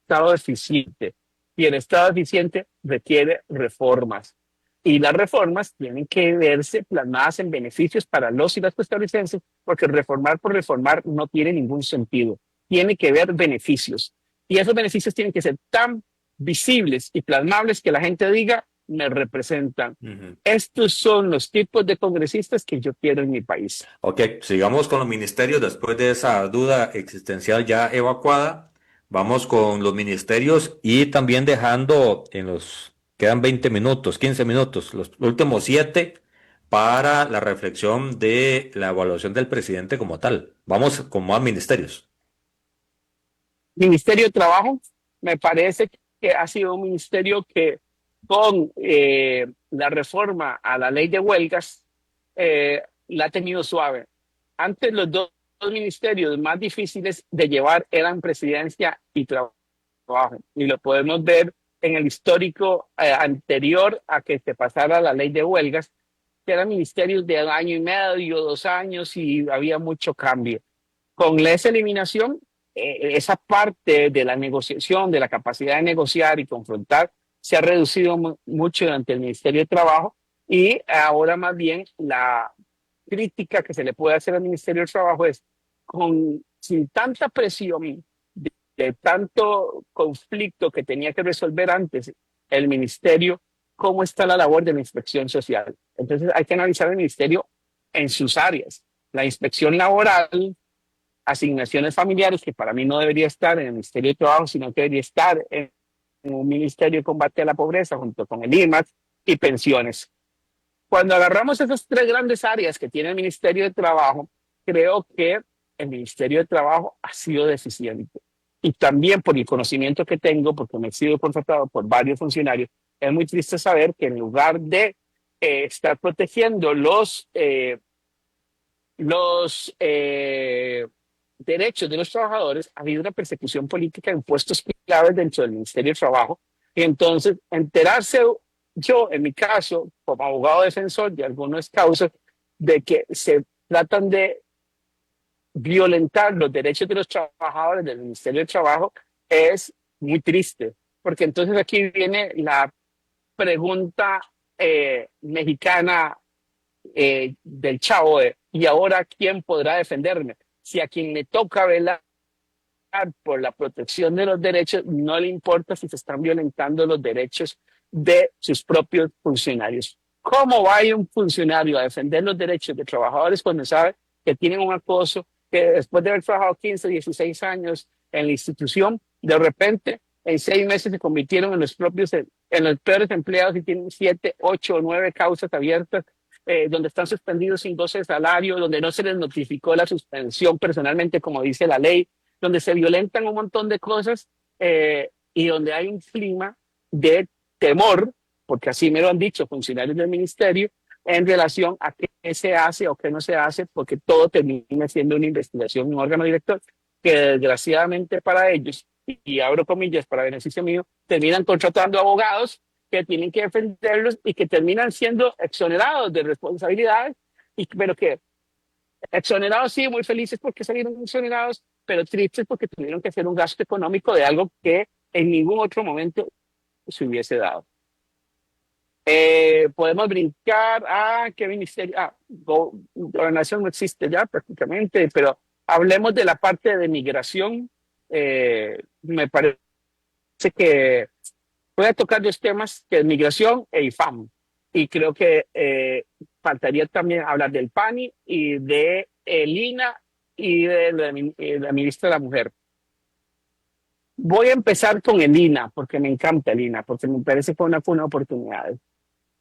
D: Estado eficiente. Y el Estado eficiente requiere reformas. Y las reformas tienen que verse plasmadas en beneficios para los y las costarricenses, porque reformar por reformar no tiene ningún sentido. Tiene que ver beneficios. Y esos beneficios tienen que ser tan visibles y plasmables que la gente diga, me representan.
C: Ujú.
D: Estos son los tipos de congresistas que yo quiero en mi país.
C: Ok, sigamos con los ministerios después de esa duda existencial ya evacuada. Vamos con los ministerios y también dejando quedan 20 minutos, 15 minutos, los últimos 7 para la reflexión de la evaluación del presidente como tal. Vamos con más ministerios.
D: Ministerio de Trabajo, me parece que ha sido un ministerio que con la reforma a la ley de huelgas la ha tenido suave. Antes los dos ministerios más difíciles de llevar eran presidencia y trabajo. Y lo podemos ver en el histórico anterior a que se pasara la ley de huelgas, que eran ministerios de 1 año y medio, 2 años y había mucho cambio. Con esa eliminación, esa parte de la negociación, de la capacidad de negociar y confrontar, se ha reducido mucho durante el Ministerio de Trabajo y ahora más bien la crítica que se le puede hacer al Ministerio de Trabajo es sin tanta presión de tanto conflicto que tenía que resolver antes el ministerio, cómo está la labor de la inspección social. Entonces hay que analizar el ministerio en sus áreas. La inspección laboral, asignaciones familiares, que para mí no debería estar en el Ministerio de Trabajo, sino que debería estar en un Ministerio de Combate a la Pobreza junto con el IMAX y pensiones. Cuando agarramos esas tres grandes áreas que tiene el Ministerio de Trabajo, creo que el Ministerio de Trabajo ha sido deficiente. Y también por el conocimiento que tengo, porque me he sido contratado por varios funcionarios, es muy triste saber que en lugar de estar protegiendo los derechos de los trabajadores, ha habido una persecución política en puestos claves dentro del Ministerio de Trabajo. Y entonces, enterarse yo, en mi caso, como abogado defensor de algunas causas, de que se tratan de violentar los derechos de los trabajadores del Ministerio de Trabajo, es muy triste, porque entonces aquí viene la pregunta mexicana del chavo ¿y ahora quién podrá defenderme? Si a quien le toca velar por la protección de los derechos no le importa si se están violentando los derechos de sus propios funcionarios. ¿Cómo va a ir un funcionario a defender los derechos de trabajadores cuando sabe que tienen un acoso, que después de haber trabajado 15, 16 años en la institución, de repente en 6 meses se convirtieron en los peores empleados y tienen 7, 8 o 9 causas abiertas, donde están suspendidos sin goce de salario, donde no se les notificó la suspensión personalmente, como dice la ley, donde se violentan un montón de cosas y donde hay un clima de temor, porque así me lo han dicho funcionarios del ministerio, en relación a qué se hace o qué no se hace, porque todo termina siendo una investigación, un órgano director, que desgraciadamente para ellos, y abro comillas para beneficio mío, terminan contratando abogados que tienen que defenderlos y que terminan siendo exonerados de responsabilidades, pero que exonerados sí, muy felices porque salieron exonerados, pero tristes porque tuvieron que hacer un gasto económico de algo que en ningún otro momento se hubiese dado. Podemos brincar a qué ministerio. Gobernación no existe ya prácticamente, pero hablemos de la parte de migración. Me parece que voy a tocar 2 temas, que es migración e IFAM. Y creo que faltaría también hablar del PANI y de Lina y de la ministra de la Mujer. Voy a empezar con el INA, porque me encanta el INA, porque me parece que fue una oportunidad.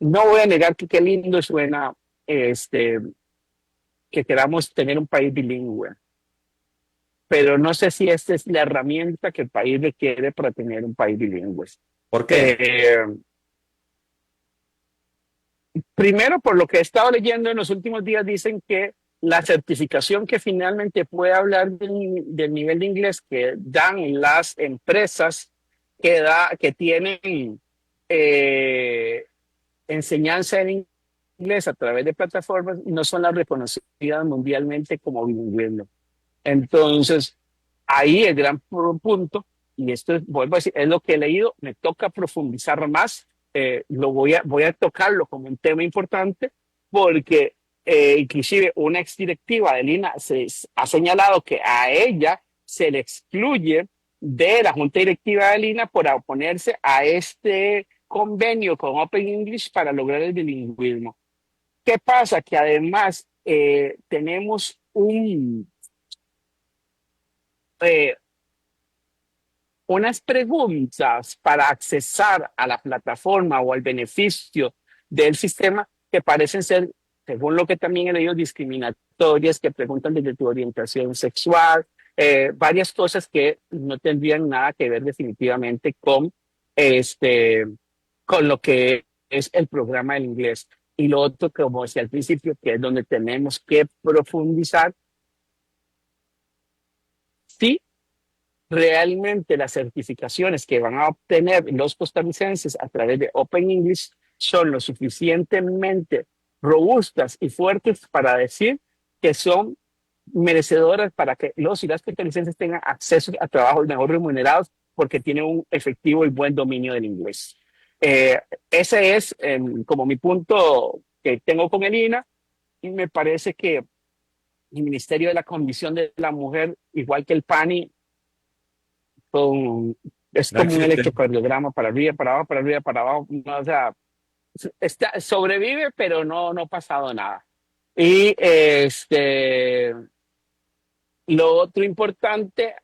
D: No voy a negar que qué lindo suena que queramos tener un país bilingüe, pero no sé si esta es la herramienta que el país requiere para tener un país bilingüe.
C: ¿Por qué?
D: Primero, por lo que he estado leyendo en los últimos días, dicen que la certificación que finalmente puede hablar del nivel de inglés que dan las empresas que tienen enseñanza en inglés a través de plataformas no son las reconocidas mundialmente como bilingüismo. Entonces, ahí el gran punto, y esto vuelvo a decir, es lo que he leído, me toca profundizar más, voy a tocarlo como un tema importante, porque inclusive una exdirectiva de Lina ha señalado que a ella se le excluye de la Junta Directiva de Lina por oponerse a este convenio con Open English para lograr el bilingüismo. ¿Qué pasa? Que además tenemos unas preguntas para accesar a la plataforma o al beneficio del sistema que parecen ser, según lo que también he leído, discriminatorias, que preguntan desde tu orientación sexual, varias cosas que no tendrían nada que ver definitivamente con lo que es el programa del inglés. Y lo otro, como decía al principio, que es donde tenemos que profundizar, si realmente las certificaciones que van a obtener los costarricenses a través de Open English son lo suficientemente robustas y fuertes para decir que son merecedoras para que los y las costarricenses tengan acceso a trabajos mejor remunerados porque tienen un efectivo y buen dominio del inglés. Ese es como mi punto que tengo con el INA, y me parece que el Ministerio de la Condición de la Mujer, igual que el PANI, es como un electrocardiograma para arriba, para abajo, para arriba, para abajo. No, o sea, sobrevive, pero no ha pasado nada. Y lo otro importante,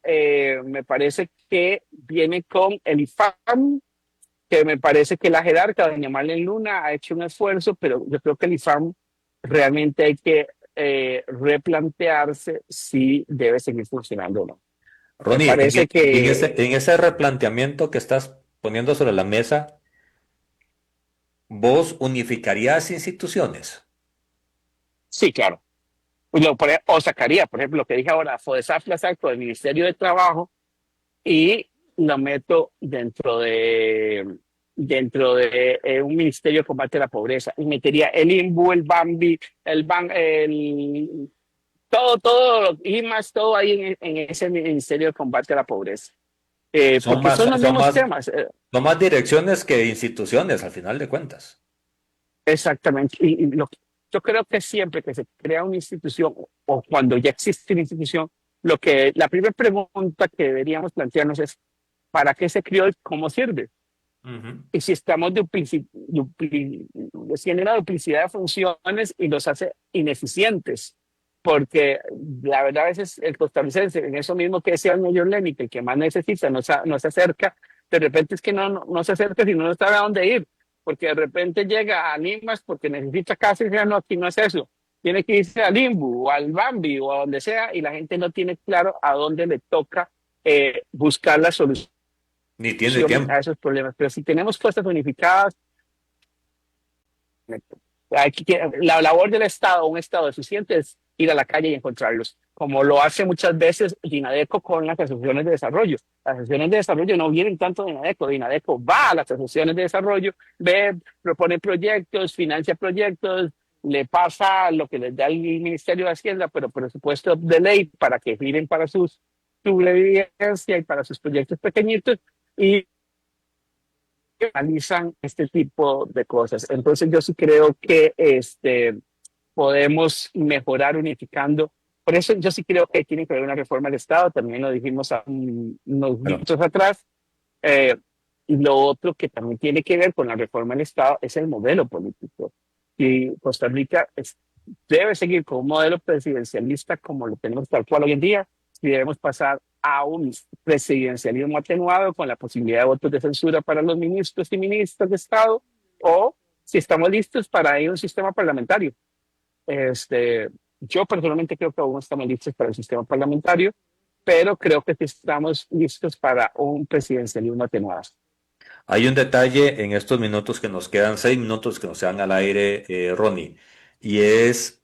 D: me parece que viene con el IFAM, que me parece que la jerarca, doña Marlene Luna, ha hecho un esfuerzo, pero yo creo que el IFAM realmente hay que replantearse si debe seguir funcionando o no.
C: Ronnie,
D: parece
C: en ese replanteamiento que estás poniendo sobre la mesa, ¿vos unificarías instituciones?
D: Sí, claro. O sacaría, por ejemplo, lo que dije ahora, FODESAF la saco del Ministerio de Trabajo y lo meto dentro de un ministerio de combate a la pobreza. Y metería el INBU, el BAMBI, todo, y más todo ahí en ese ministerio de combate a la pobreza.
C: Son
D: Porque
C: más,
D: son los
C: son
D: mismos
C: más,
D: temas.
C: son más direcciones que instituciones, al final de cuentas.
D: Exactamente. Yo creo que siempre que se crea una institución o cuando ya existe una institución, la primera pregunta que deberíamos plantearnos es, ¿para qué se creó y cómo sirve?
C: Ujú.
D: Y si estamos haciendo una duplicidad de funciones y los hace ineficientes, porque la verdad a veces el costarricense, en eso mismo que decía el mayor Lenny, que el que más necesita no se acerca, de repente es que no se acerca si no sabe a dónde ir, porque de repente llega a Limas porque necesita casa y dice, no, aquí no es eso, tiene que irse al Limbu o al Bambi o a donde sea y la gente no tiene claro a dónde le toca buscar la solución
C: Ni tiene tiempo.
D: a esos problemas. Pero si tenemos cosas unificadas, la labor del Estado, un Estado eficiente, es ir a la calle y encontrarlos, como lo hace muchas veces Dinadeco con las asociaciones de desarrollo. Las asociaciones de desarrollo no vienen tanto de Dinadeco, Dinadeco va a las asociaciones de desarrollo, ve, propone proyectos, financia proyectos, le pasa lo que les da el Ministerio de Hacienda, pero presupuesto de ley para que giren para su sobrevivencia y para sus proyectos pequeñitos, y analizan este tipo de cosas. Entonces yo sí creo que podemos mejorar unificando. Por eso yo sí creo que tiene que haber una reforma del Estado, también lo dijimos unos
C: Bueno,
D: minutos atrás. Eh, y lo otro que también tiene que ver con la reforma del Estado es el modelo político. Y Costa Rica debe seguir con un modelo presidencialista como lo tenemos tal cual hoy en día, y debemos pasar a un presidencialismo atenuado con la posibilidad de votos de censura para los ministros y ministras de Estado, o si estamos listos para ir a un sistema parlamentario. Yo personalmente creo que aún no estamos listos para el sistema parlamentario, pero creo que sí estamos listos para un presidencialismo atenuado.
C: hay un detalle en estos minutos que nos quedan, 6 minutos que nos quedan al aire, Ronnie, y es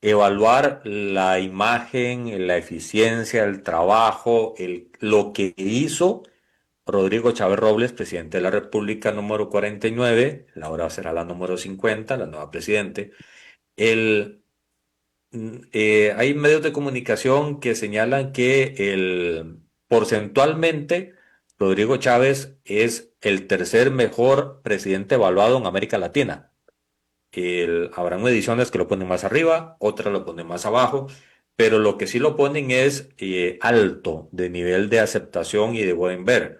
C: evaluar la imagen, la eficiencia, el trabajo, lo que hizo Rodrigo Chávez Robles, presidente de la República número 49, la hora será la número 50, la nueva presidente. El, hay medios de comunicación que señalan que porcentualmente Rodrigo Chávez es el tercer mejor presidente evaluado en América Latina. Habrán ediciones que lo ponen más arriba, otras lo ponen más abajo, pero lo que sí lo ponen es alto de nivel de aceptación y de buen ver.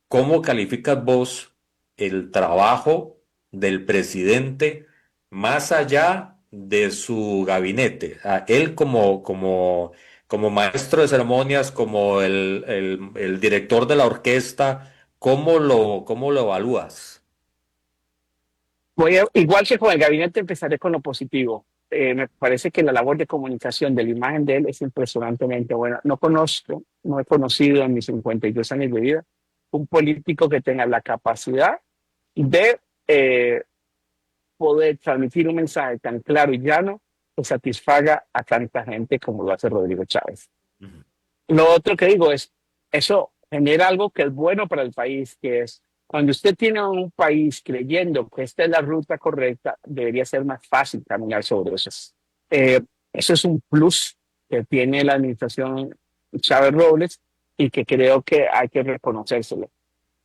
C: ¿Cómo calificas vos el trabajo del presidente más allá de su gabinete? Él como maestro de ceremonias, como el director de la orquesta, ¿cómo lo evalúas?
D: Igual que con el gabinete, empezaré con lo positivo. Me parece que la labor de comunicación de la imagen de él es impresionantemente buena. No he conocido en mis 52 años de vida un político que tenga la capacidad de poder transmitir un mensaje tan claro y llano que satisfaga a tanta gente como lo hace Rodrigo Chávez.
C: Ujú.
D: Lo otro que digo es, eso genera algo que es bueno para el país, que es cuando usted tiene un país creyendo que esta es la ruta correcta, debería ser más fácil caminar sobre eso. Eso es un plus que tiene la administración Chávez Robles y que creo que hay que reconocérselo.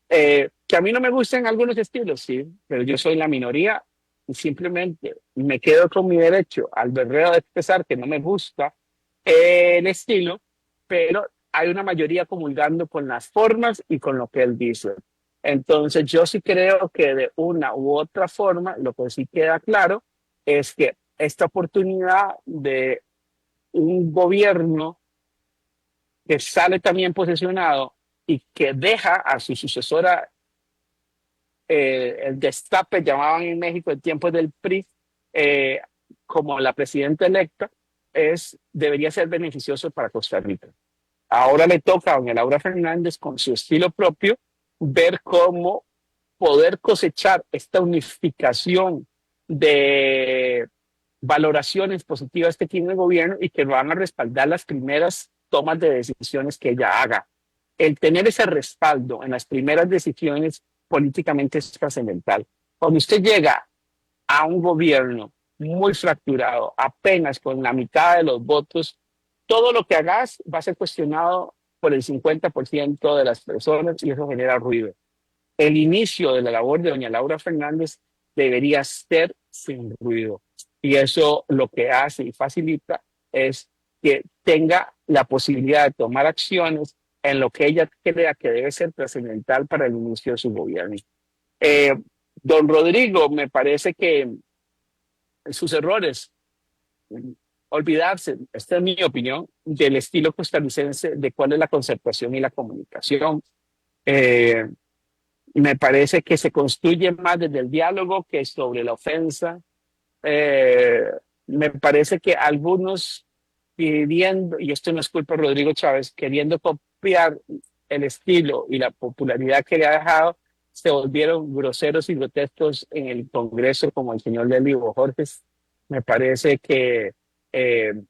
D: Que a mí no me gustan algunos estilos, sí, pero yo soy la minoría y simplemente me quedo con mi derecho al berreo de expresar que no me gusta el estilo, pero hay una mayoría comulgando con las formas y con lo que él dice. Entonces yo sí creo que de una u otra forma, lo que sí queda claro es que esta oportunidad de un gobierno que sale también posesionado y que deja a su sucesora el destape, llamaban en México en tiempos del PRI, eh, como la presidenta electa, debería ser beneficioso para Costa Rica. Ahora le toca a doña Laura Fernández, con su estilo propio, ver cómo poder cosechar esta unificación de valoraciones positivas que tiene el gobierno y que van a respaldar las primeras tomas de decisiones que ella haga. El tener ese respaldo en las primeras decisiones políticamente es trascendental. Cuando usted llega a un gobierno muy fracturado, apenas con la mitad de los votos, todo lo que hagas va a ser cuestionado por el 50% de las personas y eso genera ruido. El inicio de la labor de doña Laura Fernández debería ser sin ruido. Y eso lo que hace y facilita es que tenga la posibilidad de tomar acciones en lo que ella crea que debe ser trascendental para el inicio de su gobierno. Don Rodrigo, me parece que sus errores, olvidarse, esta es mi opinión, del estilo costarricense, de cuál es la concertación y la comunicación. Me parece que se construye más desde el diálogo que sobre la ofensa. Me parece que algunos pidiendo, y esto no es culpa de Rodrigo Chávez, queriendo copiar el estilo y la popularidad que le ha dejado, se volvieron groseros y grotescos en el Congreso, como el señor Lelio Borges. Me parece que el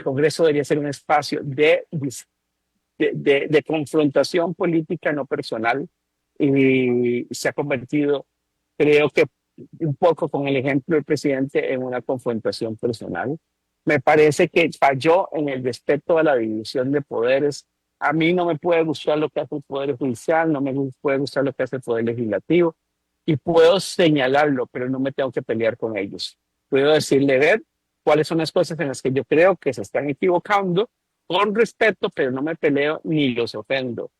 D: Congreso debería ser un espacio de confrontación política, no personal, y se ha convertido, creo que un poco con el ejemplo del presidente, en una confrontación personal. Me parece que falló en el respeto a la división de poderes. A mí no me puede gustar lo que hace el Poder Judicial, no me puede gustar lo que hace el Poder Legislativo, y puedo señalarlo, pero no me tengo que pelear con ellos. Puedo decirle, ver cuáles son las cosas en las que yo creo que se están equivocando, con respeto, pero no me peleo ni los ofendo.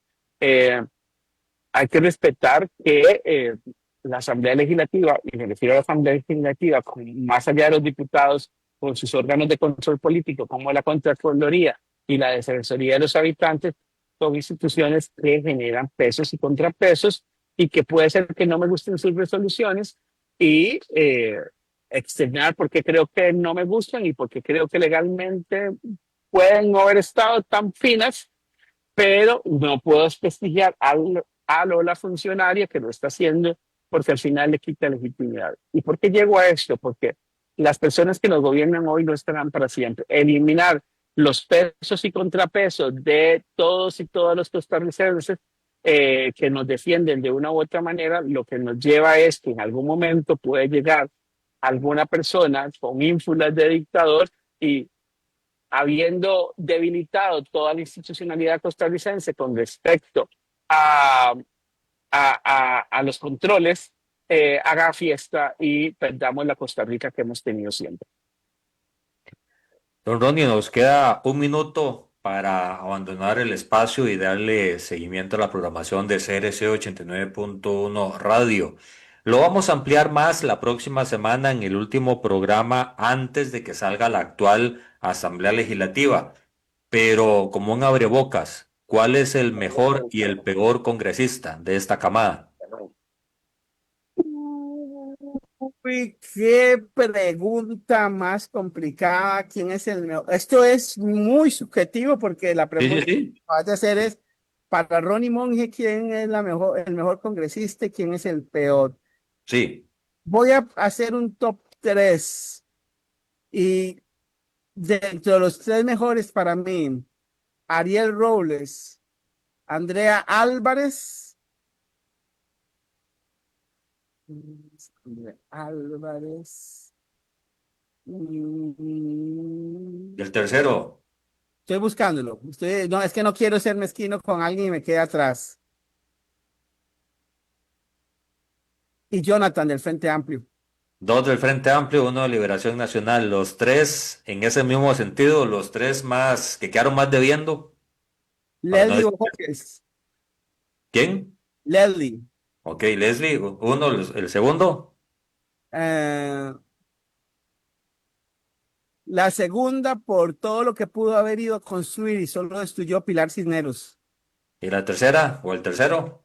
D: Hay que respetar que la Asamblea Legislativa, y me refiero a la Asamblea Legislativa, más allá de los diputados, con sus órganos de control político, como la Contraloría y la Defensoría de los Habitantes, son instituciones que generan pesos y contrapesos y que puede ser que no me gusten sus resoluciones y externar porque creo que no me gustan y porque creo que legalmente pueden no haber estado tan finas, pero no puedo desprestigiar a la funcionaria que lo está haciendo porque al final le quita legitimidad. ¿Y por qué llego a esto? Porque las personas que nos gobiernan hoy no estarán para siempre. Eliminar los pesos y contrapesos de todos y todas los costarricenses que nos defienden de una u otra manera, lo que nos lleva es que en algún momento puede llegar alguna persona con ínfulas de dictador y habiendo debilitado toda la institucionalidad costarricense con respecto a los controles, haga fiesta y perdamos la Costa Rica que hemos tenido siempre.
C: Don Ronnie, nos queda un minuto para abandonar el espacio y darle seguimiento a la programación de CRC 89.1 Radio. Lo vamos a ampliar más la próxima semana en el último programa antes de que salga la actual Asamblea Legislativa. Pero como un abrebocas, ¿cuál es el mejor y el peor congresista de esta camada?
E: Uy, qué pregunta más complicada. ¿Quién es el mejor? Esto es muy subjetivo porque la pregunta que vas a hacer es para Ronnie Monge, ¿quién es el mejor congresista y quién es el peor?
C: Sí.
E: Voy a hacer un top 3 y dentro de los 3 mejores para mí, Ariel Robles, Andrea Álvarez. Álvarez.
C: ¿Y el tercero?
E: Estoy buscándolo. No, es que no quiero ser mezquino con alguien y me quede atrás. Y Jonathan del Frente Amplio.
C: 2 del Frente Amplio, 1 de Liberación Nacional. Los 3, en ese mismo sentido, los 3 más que quedaron más debiendo.
E: Leslie Borges.
C: ¿Quién?
E: Leslie.
C: Ok, Leslie, uno, el segundo.
E: La segunda por todo lo que pudo haber ido a construir y solo destruyó Pilar Cisneros.
C: ¿Y la tercera o el tercero?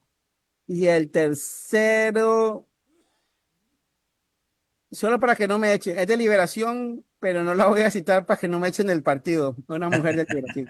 E: Y el tercero, solo para que no me echen, es de Liberación, pero no la voy a citar para que no me echen del partido. Una mujer de Liberación.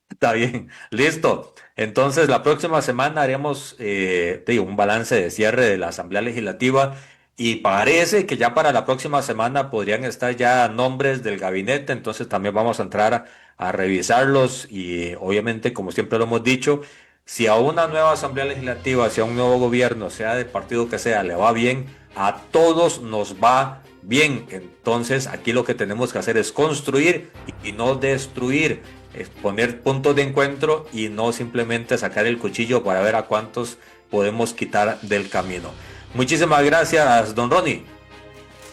C: Está bien, listo. Entonces, la próxima semana haremos te digo, un balance de cierre de la Asamblea Legislativa y parece que ya para la próxima semana podrían estar ya nombres del gabinete, entonces también vamos a entrar a revisarlos y obviamente, como siempre lo hemos dicho, si a una nueva Asamblea Legislativa, si a un nuevo gobierno, sea del partido que sea, le va bien, a todos nos va bien. Entonces, aquí lo que tenemos que hacer es construir y no destruir, es poner puntos de encuentro y no simplemente sacar el cuchillo para ver a cuántos podemos quitar del camino. Muchísimas gracias, don Ronnie.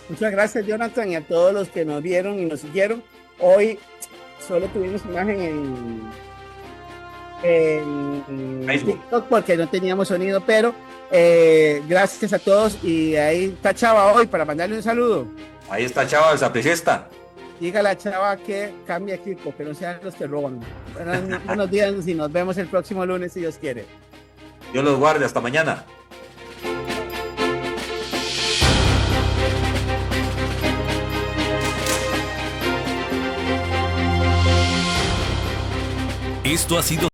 E: Muchas gracias, Jonathan, y a todos los que nos vieron y nos siguieron. Hoy solo tuvimos imagen en
C: Facebook.
E: TikTok porque no teníamos sonido, pero gracias a todos. Y ahí está Chava hoy para mandarle un saludo.
C: Ahí está Chava, el sapricista.
E: Diga a la Chava que cambie equipo, que no sean los que roban. Buenos días y nos vemos el próximo lunes si Dios quiere.
C: Dios los guarde, hasta mañana.
B: Esto ha sido